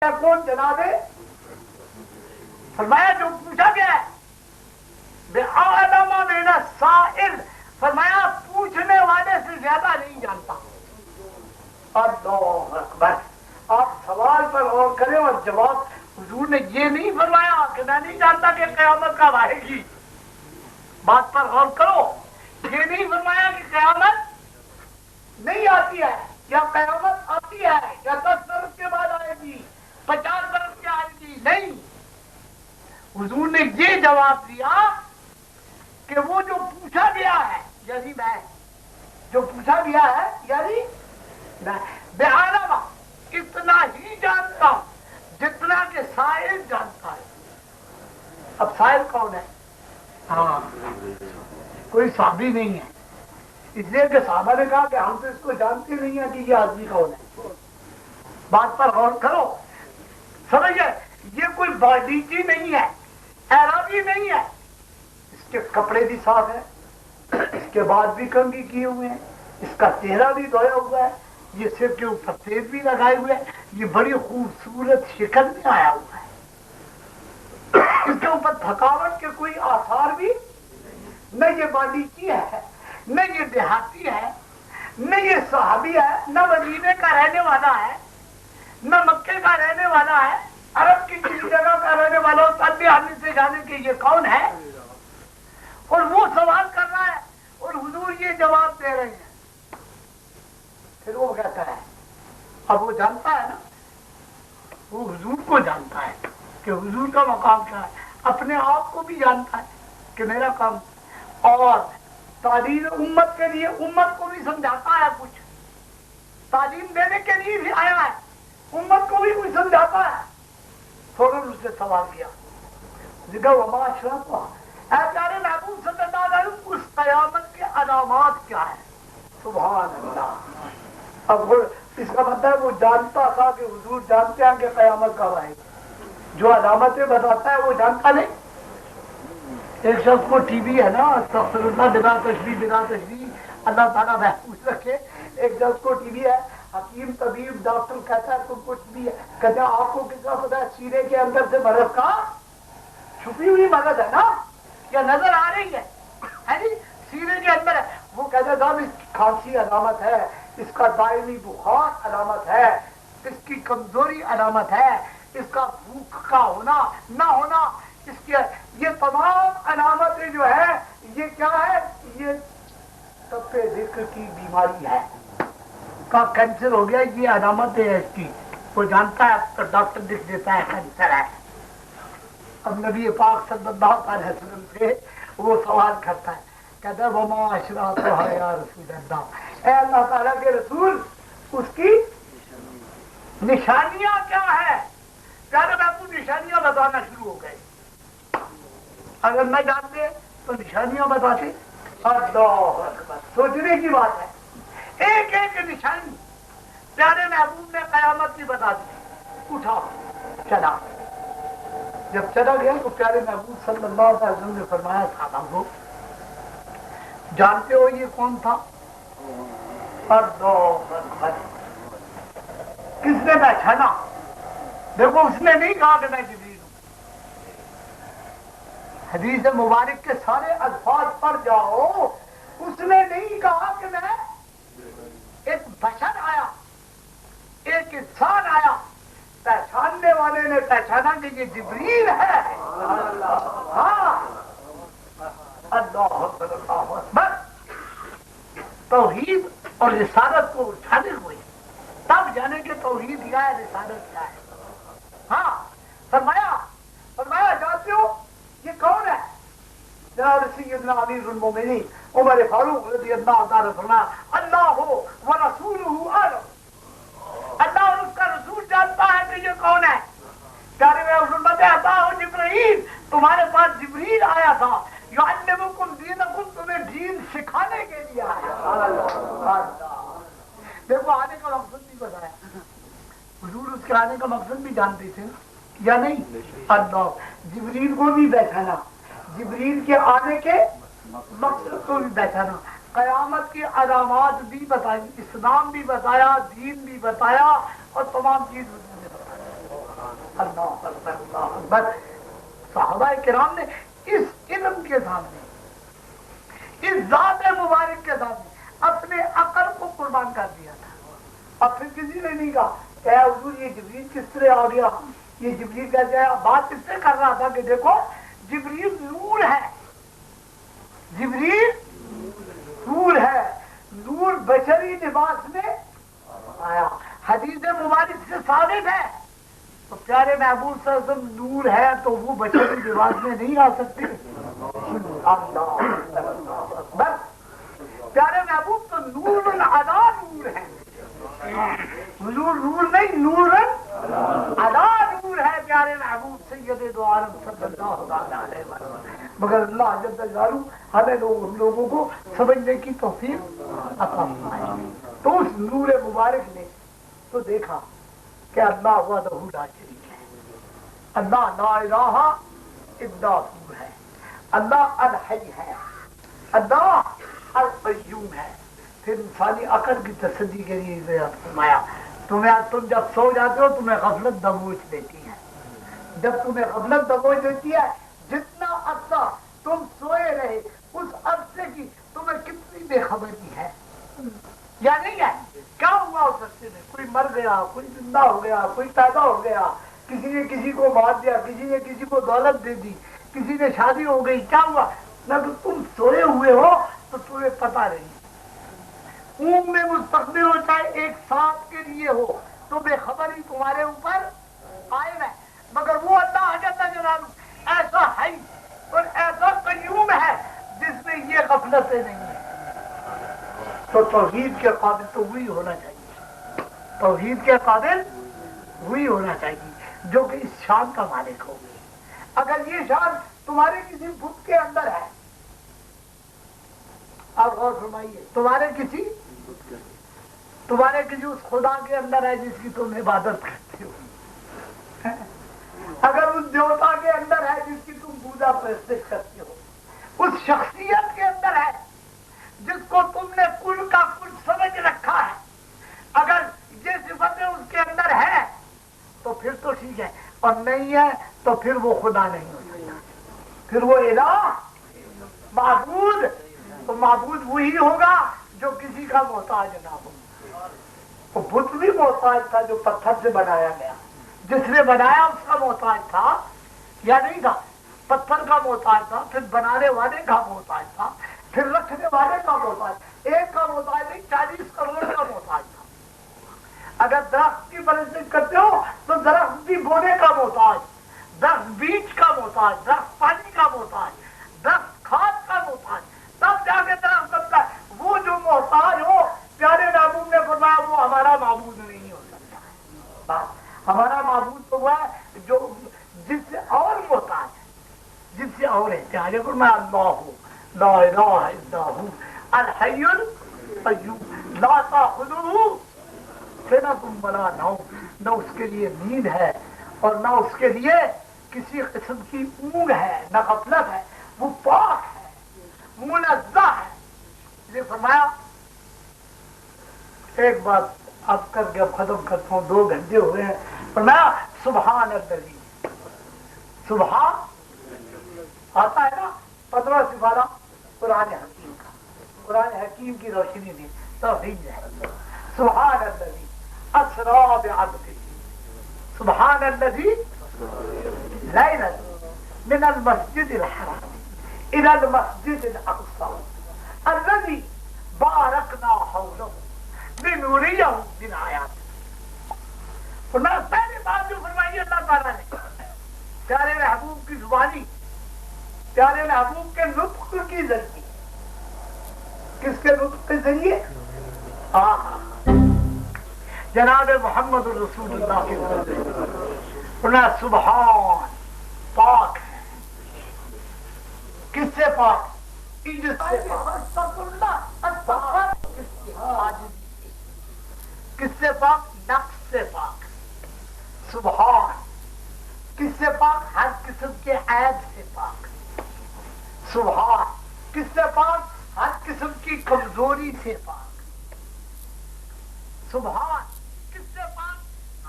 کون جناب فرمایا جو پوچھا گیا ہے بے عالم من السائل، فرمایا پوچھنے والے سے زیادہ نہیں جانتا. اللہ اکبر. آپ سوال پر غور کریں اور جواب. حضور نے یہ نہیں فرمایا کہ میں نہیں جانتا کہ قیامت کب آئے گی. بات پر غور کرو. یہ نہیں فرمایا کہ قیامت نہیں آتی ہے یا قیامت آتی ہے یا 10 برس کے بعد آئے گی 50 برس کے آئے گی. نہیں، حضور نے یہ جواب دیا کہ وہ جو پوچھا گیا ہے یعنی میں، جو پوچھا گیا ہے یعنی میں بے عالم اتنا ہی جانتا ہوں جتنا کہ سائل جانتا ہے. اب سائل کون ہے؟ ہاں، کوئی صحابی نہیں ہے، اس لیے کہ صحابہ نے کہا کہ ہم تو اس کو جانتے نہیں ہیں کہ یہ آدمی کون ہے. بات پر غور کرو. سمجھے؟ یہ کوئی باڈیجی نہیں ہے، اعرابی نہیں ہے. اس کے کپڑے بھی صاف ہیں، اس کے بعد بھی کنگھی کیے ہوئے ہیں، اس کا چہرہ بھی دھویا ہوا ہے، یہ سر کے اوپر تیل بھی لگائے ہوئے ہیں، یہ بڑی خوبصورت شکل میں آیا ہوا ہے. اس کے اوپر تھکاوٹ کے کوئی آثار بھی نہ. یہ باڈیجی ہے، نہ یہ دیہاتی ہے، نہ یہ صحابی ہے، نہ مدینے کا رہنے والا ہے، نہ مکے کا رہنے والا ہے، عرب کی کسی جگہ کا رہنے والا ہو تب بھی آدمی سے جانے کہ یہ کون ہے. اور وہ سوال کر رہا ہے اور حضور یہ جواب دے رہے ہیں. پھر وہ کہتا ہے، اب وہ جانتا ہے نا، وہ حضور کو جانتا ہے کہ حضور کا مقام کیا ہے، اپنے آپ کو بھی جانتا ہے کہ میرا کام، اور تعلیم امت کے لیے امت کو بھی سمجھاتا ہے، کچھ تعلیم دینے کے لیے بھی آیا ہے، امت کو بھی کچھ سمجھاتا ہے. فوراً اس نے سوال کیا، دیکھا وما اشراط، اے پیارے محبوب صلی اللہ علیہ وسلم اس قیامت کے علامات کیا ہے؟ سبحان اللہ. اب اس کا مطلب وہ جانتا تھا کہ حضور جانتے ہیں کہ قیامت کب آئے گی. جو علامتیں بتاتا ہے وہ جانتا نہیں. ایک شخص کو ٹی بی ہے نا، استغفر اللہ، بلا تشبیہ بلا تشبیہ، اللہ تعالیٰ محفوظ رکھے. ایک شخص کو ٹی بی ہے، حکیم طبیب ڈاکٹر کہتا ہے تم کو ٹی بی ہے، کہتا ہے آپ کو کس کا پتا ہے؟ سینے کے اندر سے مرض کا چھپی ہوئی مرض ہے نا، یا نظر آ رہی ہے جی سینے کے اندر ہے. وہ کہتا ہے صاحب اس کی کھانسی علامت ہے، اس کا دائمی بخار علامت ہے، اس کی کمزوری علامت ہے، اس کا بھوک کا ہونا نہ ہونا، اس کے یہ تمام علامتیں جو ہے یہ کیا ہے؟ یہ تپ ذکر کی بیماری ہے، کا کینسر ہو گیا، یہ علامت ہے اس کی. وہ جانتا ہے تو ڈاکٹر لکھ دیتا ہے کینسر ہے. اب نبی پاک صلی اللہ علیہ وسلم سے وہ سوال کرتا ہے، کہتا ہے وما اشراطھا یا رسول اللہ، اے اللہ تعالیٰ کے رسول اس کی نشانیاں کیا ہے؟ پیارے محبوب نشانیاں بتانا شروع ہو گئے. اگر نہ جانتے تو نشانیاں بتاتے. اللہ اکبر. سوچنے کی بات ہے. ایک ایک نشانی پیارے محبوب نے قیامت کی بتا دی. اٹھا چلا. جب چلا گیا تو پیارے محبوب صلی اللہ علیہ وسلم نے فرمایا صحابہ کو، جانتے ہو یہ کون تھا؟ اللہ اکبر. کس نے پہچانا؟ دیکھو اس نے نہیں کہا کہ میں جبریل ہوں. حدیث مبارک کے سارے الفاظ پڑھ جاؤ، اس نے نہیں کہا کہ میں ایک بشر آیا، ایک انسان آیا. پہچاننے والے نے پہچانا کہ یہ جبریل ہے. ہاں اللہ اکبر. توحید اور رسالت کو اٹھانے ہوئے تب جانے کہ توحید کیا ہے، رسالت کیا ہے. ہاں فرمایا جانتے ہو یہ کون ہے؟ جناب سیدنا امیر المومنین عمر فاروق رضی اللہ تعالیٰ فرمایا اللہ و رسولہ اعلم. اللہ اور اس کا رسول جانتا ہے کہ یہ کون ہے. پیارے میں فرماتے ہیں عطا ہو جبرائیل، تمہارے پاس جبریل آیا تھا، یعلمکم دینکم، تمہیں دین سکھانے کے لیے آیا. دیکھو آنے کا مقصد بھی بتایا. حضور اس کے آنے کا مقصد بھی جانتے تھے یا نہیں؟ اللہ جبریل کو بھی پہچانا، جبریل کے آنے کے مقصد کو بھی پہچانا، قیامت کی علامات بھی بتائی، اسلام بھی بتایا، دین بھی بتایا، اور تمام چیز بس صحابہ کرام نے اس علم کے سامنے، اس ذات مبارک کے سامنے اپنے عقل کو قربان کر دیا تھا. اب پھر کسی نے نہیں کہا کہ حضور یہ جبریل کس طرح آ گیا، یہ جبریل کیسے آیا. بات اس سے کر رہا تھا کہ دیکھو جبریل نور ہے، جبریل نور ہے، نور بشری لباس میں آیا. حدیث مبارک سے ثابت ہے. تو پیارے محبوب صلی اللہ علیہ وسلم نور ہے تو وہ بشری لباس میں نہیں آ سکتے. بس پیارے محبوب تو نور العدا نور ہے، حضور نور نہیں، نور العدا نور ہے پیارے محبوب سید دو عالم صلی اللہ علیہ وسلم. مگر اللہ جل جلالہ ہمیں لوگوں کو سمجھنے کی توفیق عطا فرمائے. تو اس نور مبارک نے تو دیکھا کہ اللہ وحدہ لا شریک ہے، اللہ لا الہ الا ہو ہے، اللہ الحی ہے، اللہ القیوم ہے. پھر انسانی عقل کی تسلی کے لیے بیان فرمایا تم جب سو جاتے ہو تمہیں غفلت دبوچ دیتی ہے. جب تمہیں غفلت دبوچ دیتی ہے جتنا عرصہ تم سوئے رہے اس عرصے کی تمہیں کتنی بے خبری ہے یا نہیں ہے. کیا ہوا اس عرصے میں؟ کوئی مر گیا، کوئی زندہ ہو گیا، کوئی پیدا ہو گیا، کسی نے کسی کو مار دیا، کسی نے کسی کو دولت دے دی، کسی نے شادی ہو گئی. کیا ہوا؟ نہ تو تم سوئے ہوئے ہو تو تمہیں پتہ نہیں. اونگ میں مستقبل ہو چاہے ایک ساتھ کے لیے ہو تو بے خبری تمہارے اوپر آئے ہے. مگر وہ اللہ جل جلالہ ایسا ہے اور ایسا قیوم ہے جس میں یہ غفلتیں نہیں ہیں. تو توحید کے قابل تو وہی ہونا چاہیے، توحید کے قابل وہی ہونا چاہیے جو کہ اس شان کا مالک ہو. اگر یہ شان تمہارے کسی بت کے اندر ہے، آپ غور فرمائیے، تمہارے کسی اس خدا کے اندر ہے جس کی تم عبادت کرتے ہو، اگر اس دیوتا کے اندر ہے جس کی تم پوجا پرستش کرتے ہو، اس شخصیت کے اندر ہے جس کو تم نے کل کا کل سمجھ رکھا ہے، اگر یہ صفتیں اس کے اندر ہے تو پھر تو ٹھیک ہے، اور نہیں ہے تو پھر وہ خدا نہیں ہو سکتا. پھر وہ الہ معبود تو معبود وہی ہوگا جو کسی کا محتاج نہ ہو. وہ بت بھی محتاج تھا جو پتھر سے بنایا گیا، جس نے بنایا اس کا محتاج تھا یا نہیں تھا؟ پتھر کا محتاج تھا، پھر بنانے والے کا محتاج تھا، پھر رکھنے والے کا محتاج، ایک کا محتاج نہیں 40 کروڑ کا محتاج تھا. اگر درخت کی پرورش کرتے ہو تو درخت بھی بونے کا محتاج، درخت بیج کا محتاج، درخت پانی کا محتاج، درخت کھاد کا محتاج، تب جا کے درخت بنتا ہے. وہ جو محتاج ہو پیارے محبوب نے فرمایا وہ ہمارا معبود نہیں ہو سکتا. ہمارا معبود تو وہ ہے جو جس سے اور محتاج ہے، جس سے اور ہے. پیارے فرمایا اللہ لا الہ الا ہو الحی القیوم لا تاخذہ سنۃ ولا نوم. نہ اس کے لیے نیند ہے اور نہ اس کے لیے کسی قسم کی اونگ ہے، نہ غفلت ہے. وہ پاک ہے، منزہ ہے. یہ فرمایا ایک بات اب کر کے اب ختم کرتا ہوں، 2 گھنٹے ہوئے ہیں. فرمایا سبحان الذی، سبحان آتا ہے نا 15 سپارہ قرآن حکیم کا، قرآن حکیم کی روشنی میں توحید ہے. سبحان الذی اسری بعبدہ، سبحان الذی لیلا من المسجد الحرام الى المسجد الاقصى الذي باركنا حوله لنريه من آیاتنا. فرمایا پہلی بات جو فرمائی اللہ تعالیٰ نے پیارے محبوب کی زبانی، پیارے محبوب کے نطق کی ذریعے. کس کے نطق کے ذریعے؟ جناب محمد رسول اللہ کے ذریعے. فرمایا سبحان پاک ہے. کس سے پاک؟ کس سے پاک؟ نفس سے پاک. سبحان کس سے پاک؟ ہر قسم کے عیب سے پاک. سبحان کس سے پاک؟ ہر قسم کی کمزوری سے پاک. سبحان کس سے پاک؟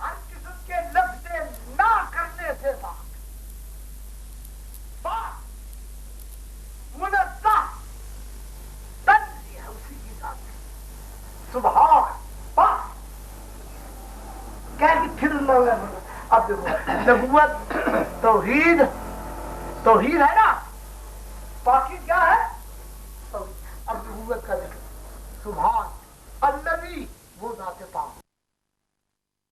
ہر قسم کے لفظ نہ کرنے سے پاک. پھر اب دیکھو نبوت توحید توحید ہے نا، باقی کیا ہے توحید۔ اب نبوت کا ذکر سبحان الذی، وہ ذات پاک